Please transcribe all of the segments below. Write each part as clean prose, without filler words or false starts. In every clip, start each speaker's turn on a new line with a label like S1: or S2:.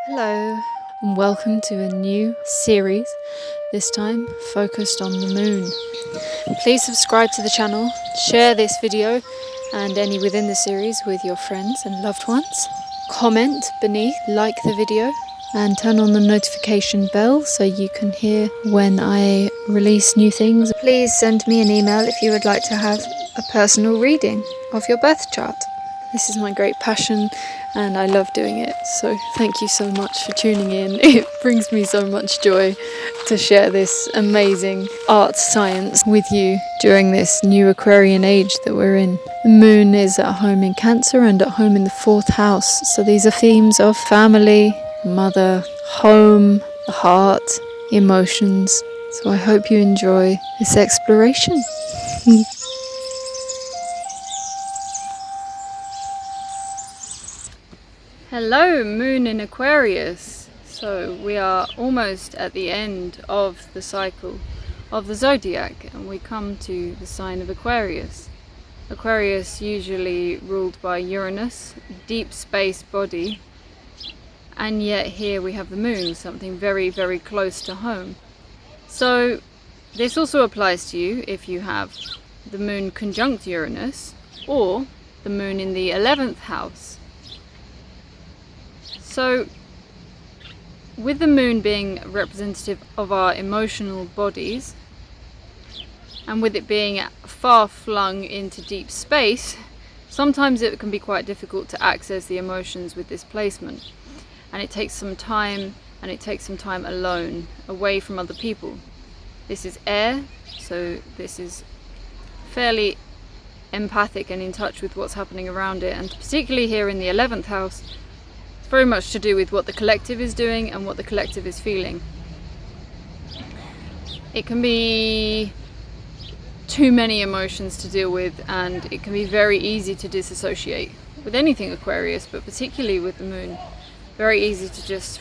S1: Hello, and welcome to a new series, this time focused on the moon. Please subscribe to the channel, share this video and any within the series with your friends and loved ones. Comment beneath, like the video, and turn on the notification bell so you can hear when I release new things. Please send me an email if you would like to have a personal reading of your birth chart. This is my great passion and I love doing it, so thank you so much for tuning in. It brings me so much joy to share this amazing art science with you during this new Aquarian age that we're in. The moon is at home in Cancer and at home in the 4th house, so these are themes of family, mother, home, the heart, emotions. So I hope you enjoy this exploration. Hello, Moon in Aquarius. So we are almost at the end of the cycle of the zodiac and we come to the sign of Aquarius. Aquarius usually ruled by Uranus, deep space body, and yet here we have the moon, something very, very close to home. So this also applies to you if you have the moon conjunct Uranus or the moon in the 11th house. So, with the moon being representative of our emotional bodies, and with it being far flung into deep space, sometimes it can be quite difficult to access the emotions with this placement. And it takes some time, and it takes some time alone, away from other people. This is air, so this is fairly empathic and in touch with what's happening around it, and particularly here in the 11th house, very much to do with what the collective is doing and what the collective is feeling. It can be too many emotions to deal with and it can be very easy to disassociate with anything Aquarius, but particularly with the moon. Very easy to just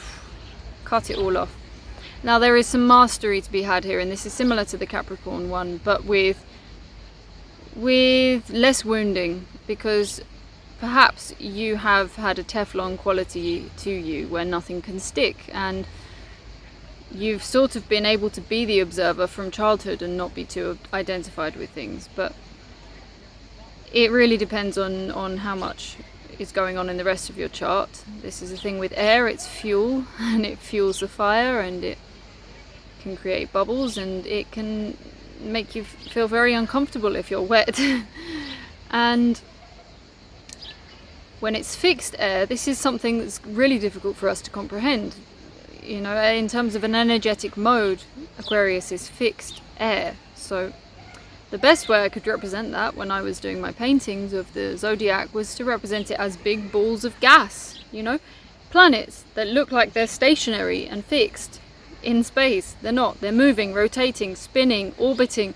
S1: cut it all off. Now there is some mastery to be had here, and this is similar to the Capricorn one, but with less wounding, because perhaps you have had a Teflon quality to you where nothing can stick, and you've sort of been able to be the observer from childhood and not be too identified with things. But it really depends on how much is going on in the rest of your chart. This is the thing with air, it's fuel and it fuels the fire and it can create bubbles and it can make you feel very uncomfortable if you're wet. And when it's fixed air, this is something that's really difficult for us to comprehend. You know, in terms of an energetic mode, Aquarius is fixed air. So the best way I could represent that when I was doing my paintings of the zodiac was to represent it as big balls of gas, you know, planets that look like they're stationary and fixed in space. They're not. They're moving, rotating, spinning, orbiting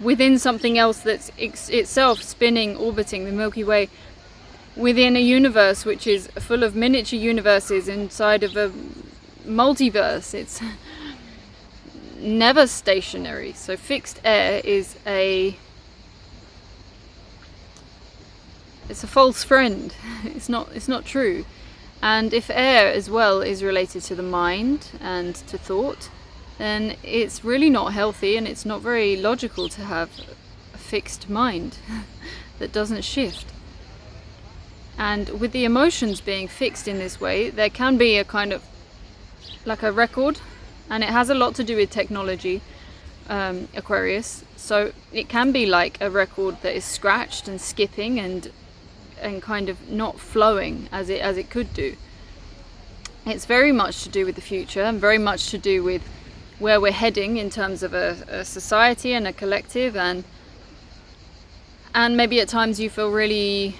S1: within something else that's itself spinning, orbiting, the Milky Way, within a universe which is full of miniature universes inside of a multiverse. It's never stationary. So fixed air is it's a false friend. It's not true. And if air as well is related to the mind and to thought, then it's really not healthy and it's not very logical to have a fixed mind that doesn't shift. And with the emotions being fixed in this way, there can be a kind of like a record, and it has a lot to do with technology, Aquarius. So it can be like a record that is scratched and skipping and kind of not flowing as it could do. It's very much to do with the future and very much to do with where we're heading in terms of a society and a collective, and maybe at times you feel really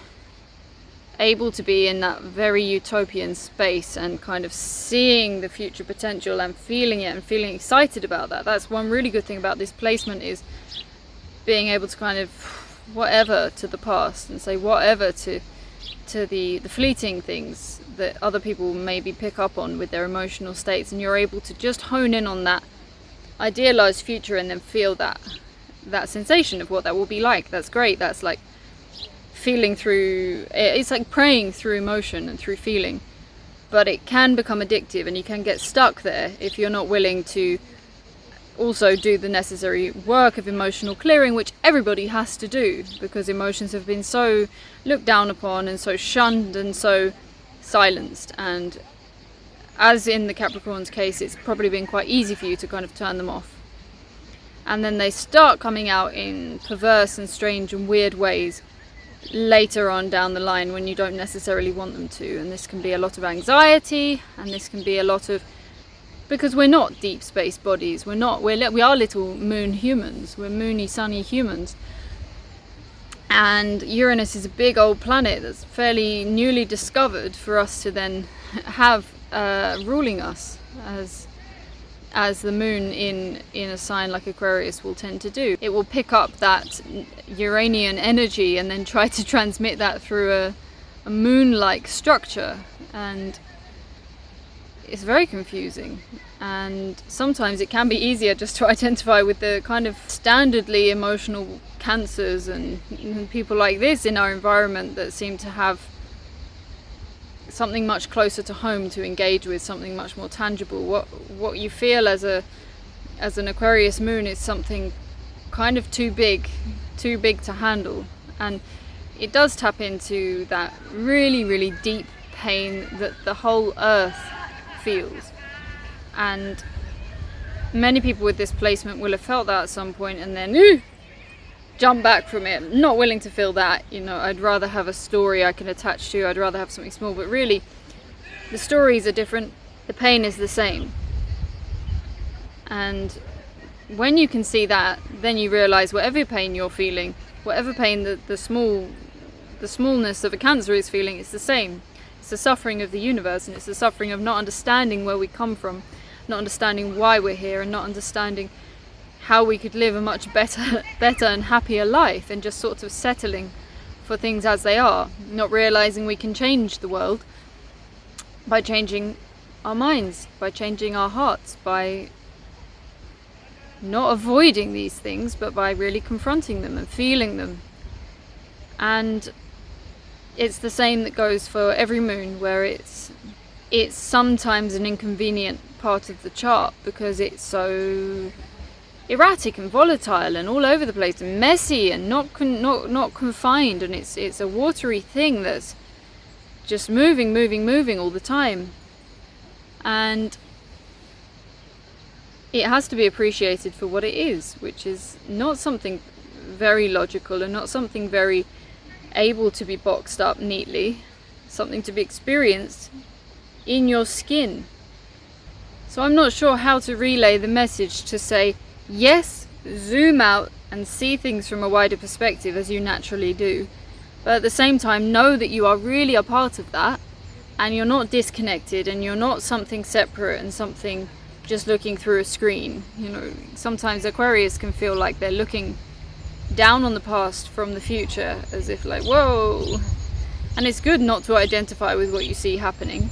S1: able to be in that very utopian space and kind of seeing the future potential and feeling it and feeling excited about that. That's one really good thing about this placement, is being able to kind of whatever to the past and say whatever to the fleeting things that other people maybe pick up on with their emotional states, and you're able to just hone in on that idealized future and then feel that sensation of what that will be like. That's great. That's like feeling through, it's like praying through emotion and through feeling. but it can become addictive, and you can get stuck there if you're not willing to also do the necessary work of emotional clearing, which everybody has to do, because emotions have been so looked down upon and so shunned and so silenced. And as in the Capricorn's case, it's probably been quite easy for you to kind of turn them off, and then they start coming out in perverse and strange and weird ways later on down the line when you don't necessarily want them to. And this can be a lot of anxiety, and this can be a lot of, because we're not deep space bodies, we are little moon humans, we're moony sunny humans, and Uranus is a big old planet that's fairly newly discovered for us to then have ruling us, as the moon in a sign like Aquarius will tend to do. It will pick up that Uranian energy and then try to transmit that through a moon-like structure, and it's very confusing. And sometimes it can be easier just to identify with the kind of standardly emotional cancers and people like this in our environment that seem to have something much closer to home to engage with, something much more tangible. What you feel as an Aquarius moon is something kind of too big to handle, and it does tap into that really, really deep pain that the whole earth feels. And many people with this placement will have felt that at some point and then jump back from it, not willing to feel that. I'd rather have a story I can attach to, I'd rather have something small. But really, the stories are different, the pain is the same. And when you can see that, then you realize whatever pain you're feeling, whatever pain the smallness of a Cancer is feeling, it's the same. It's the suffering of the universe, and it's the suffering of not understanding where we come from, not understanding why we're here, and not understanding how we could live a much better and happier life, and just sort of settling for things as they are, not realizing we can change the world by changing our minds, by changing our hearts, by not avoiding these things, but by really confronting them and feeling them. And it's the same that goes for every moon, where it's sometimes an inconvenient part of the chart because it's so erratic and volatile and all over the place and messy and not confined, and it's a watery thing that's just moving all the time. And it has to be appreciated for what it is, which is not something very logical and not something very able to be boxed up neatly, something to be experienced in your skin. So I'm not sure how to relay the message to say, yes, zoom out and see things from a wider perspective as you naturally do, but at the same time know that you are really a part of that, and you're not disconnected, and you're not something separate and something just looking through a screen. Sometimes Aquarius can feel like they're looking down on the past from the future, as if like, whoa. And it's good not to identify with what you see happening,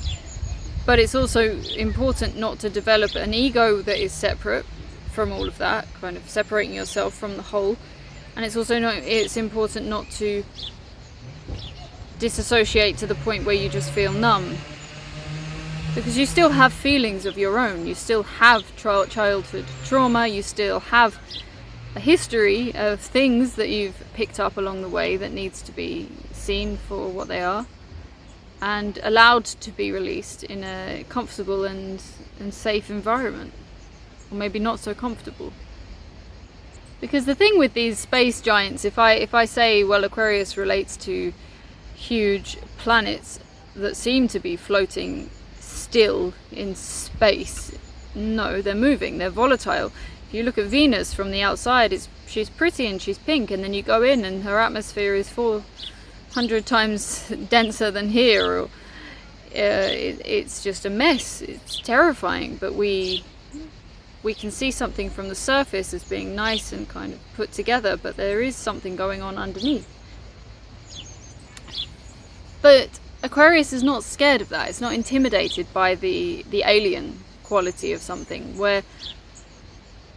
S1: but it's also important not to develop an ego that is separate from all of that, kind of separating yourself from the whole. And it's important not to disassociate to the point where you just feel numb, because you still have feelings of your own, you still have childhood trauma, you still have a history of things that you've picked up along the way that needs to be seen for what they are and allowed to be released in a comfortable and safe environment, or maybe not so comfortable. Because the thing with these space giants, if I say, well, Aquarius relates to huge planets that seem to be floating still in space, no, they're moving, they're volatile. If you look at Venus from the outside, she's pretty and she's pink, and then you go in and her atmosphere is 400 times denser than here, or it's just a mess. It's terrifying, but we can see something from the surface as being nice and kind of put together, but there is something going on underneath. But Aquarius is not scared of that. It's not intimidated by the alien quality of something, where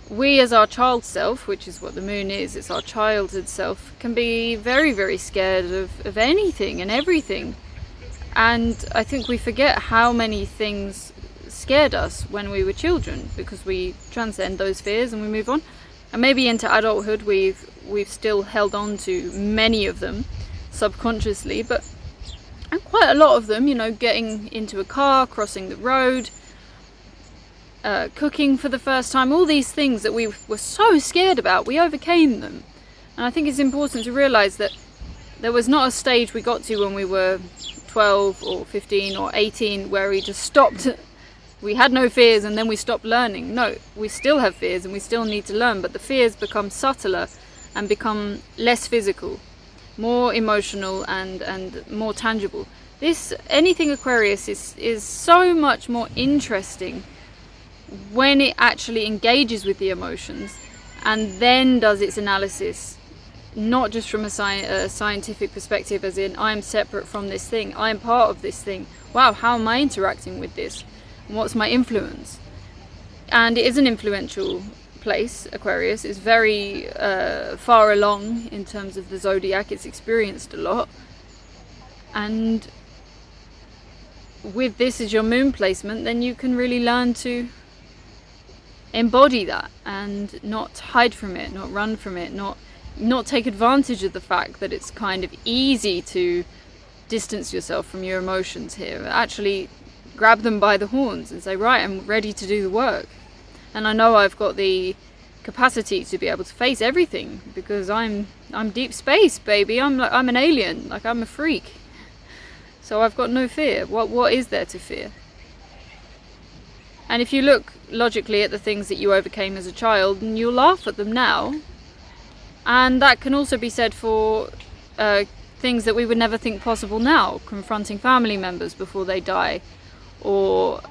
S1: we as our child self, which is what the moon is, it's our childhood self, can be very, very scared of anything and everything. And I think we forget how many things scared us when we were children, because we transcend those fears and we move on. And maybe into adulthood we've still held on to many of them subconsciously, but quite a lot of them, you know, getting into a car, crossing the road, cooking for the first time, all these things that we were so scared about, we overcame them. And I think it's important to realise that there was not a stage we got to when we were 12 or 15 or 18 where we just stopped. We had no fears and then we stopped learning. No, we still have fears and we still need to learn, but the fears become subtler and become less physical, more emotional and more tangible. Anything Aquarius is so much more interesting when it actually engages with the emotions and then does its analysis, not just from a scientific perspective, as in, I am separate from this thing, I am part of this thing, wow, how am I interacting with this, and what's my influence? And it is an influential place. Aquarius is very far along in terms of the zodiac. It's experienced a lot, and with this as your moon placement, then you can really learn to embody that and not hide from it, not run from it, not take advantage of the fact that it's kind of easy to distance yourself from your emotions here. Actually grab them by the horns and say, right, I'm ready to do the work. And I know I've got the capacity to be able to face everything because I'm deep space, baby. I'm an alien, like I'm a freak. So I've got no fear. What is there to fear? And if you look logically at the things that you overcame as a child, and you'll laugh at them now. And that can also be said for things that we would never think possible now, confronting family members before they die, or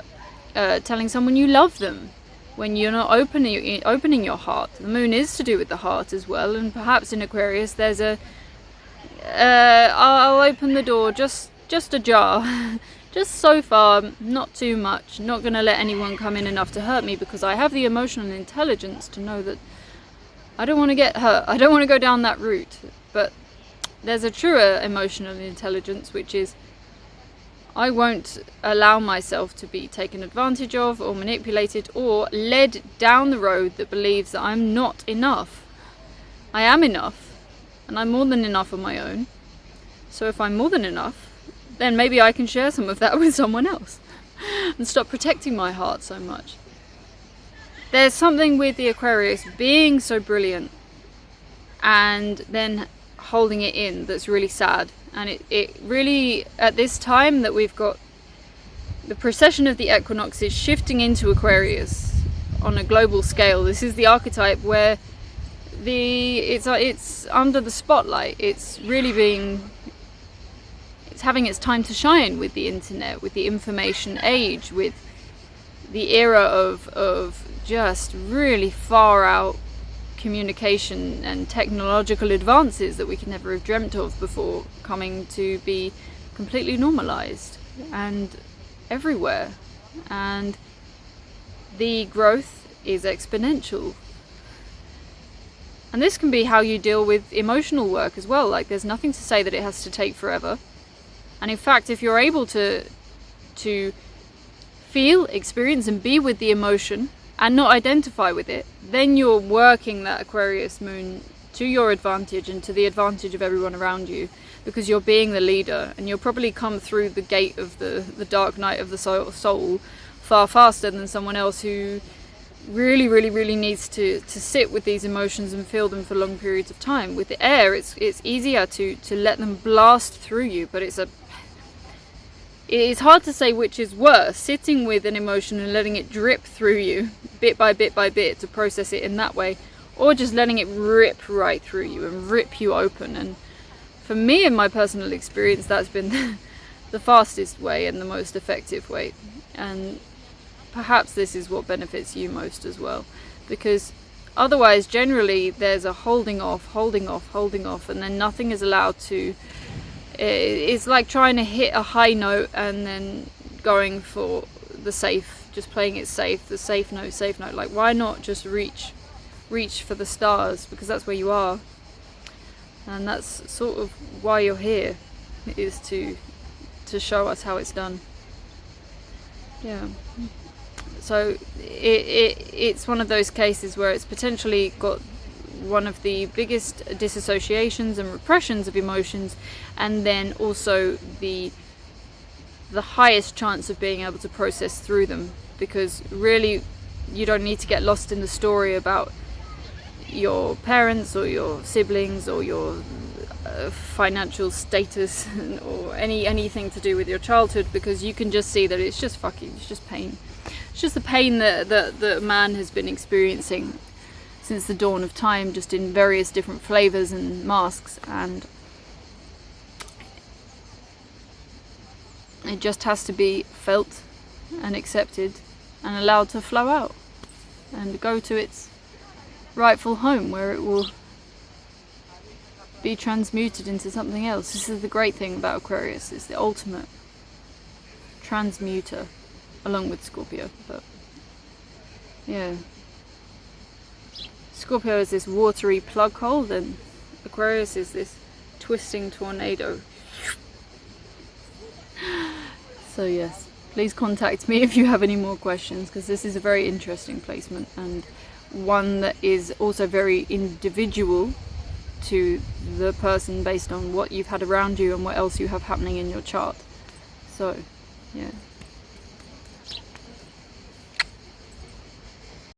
S1: telling someone you love them when you're not opening your heart. The moon is to do with the heart as well, and perhaps in Aquarius there's I'll open the door just ajar, just so far, not too much, not going to let anyone come in enough to hurt me, because I have the emotional intelligence to know that I don't want to get hurt, I don't want to go down that route. But there's a truer emotional intelligence, which is I won't allow myself to be taken advantage of or manipulated or led down the road that believes that I'm not enough. I am enough, and I'm more than enough on my own. So if I'm more than enough, then maybe I can share some of that with someone else and stop protecting my heart so much. There's something with the Aquarius being so brilliant and then holding it in that's really sad. And it really, at this time that we've got the precession of the equinoxes shifting into Aquarius on a global scale, this is the archetype where it's under the spotlight. It's really it's having its time to shine with the internet, with the information age, with the era of just really far out communication and technological advances that we could never have dreamt of before coming to be completely normalized and everywhere. And the growth is exponential. And this can be how you deal with emotional work as well. Like, there's nothing to say that it has to take forever. And in fact, if you're able to feel, experience and be with the emotion and not identify with it, then you're working that Aquarius moon to your advantage and to the advantage of everyone around you, because you're being the leader, and you'll probably come through the gate of the dark night of the soul far faster than someone else who really needs to sit with these emotions and feel them for long periods of time. With the air, it's easier to let them blast through you, but it's hard to say which is worse, sitting with an emotion and letting it drip through you bit by bit to process it in that way, or just letting it rip right through you and rip you open. And for me, in my personal experience, that's been the fastest way and the most effective way. And perhaps this is what benefits you most as well, because otherwise generally there's a holding off, and then nothing is allowed to. It's like trying to hit a high note and then going for the safe, just playing it safe, the safe note. Like, why not just reach for the stars, because that's where you are. And that's sort of why you're here, is to
S2: to show us how it's done. Yeah. So it's one of those cases where it's potentially got one of the biggest disassociations and repressions of emotions, and then also the highest chance of being able to process through them, because really you don't need to get lost in the story about your parents or your siblings or your financial status or anything to do with your childhood, because you can just see that it's just pain. It's just the pain that man has been experiencing since the dawn of time, just in various different flavors and masks, and it just has to be felt and accepted and allowed to flow out and go to its rightful home, where it will be transmuted into something else. This is the great thing about Aquarius, it's the ultimate transmuter, along with Scorpio. But yeah, Scorpio is this watery plug hole, and Aquarius is this twisting tornado. So yes, please contact me if you have any more questions, because this is a very interesting placement, and one that is also very individual to the person based on what you've had around you and what else you have happening in your chart. So yeah.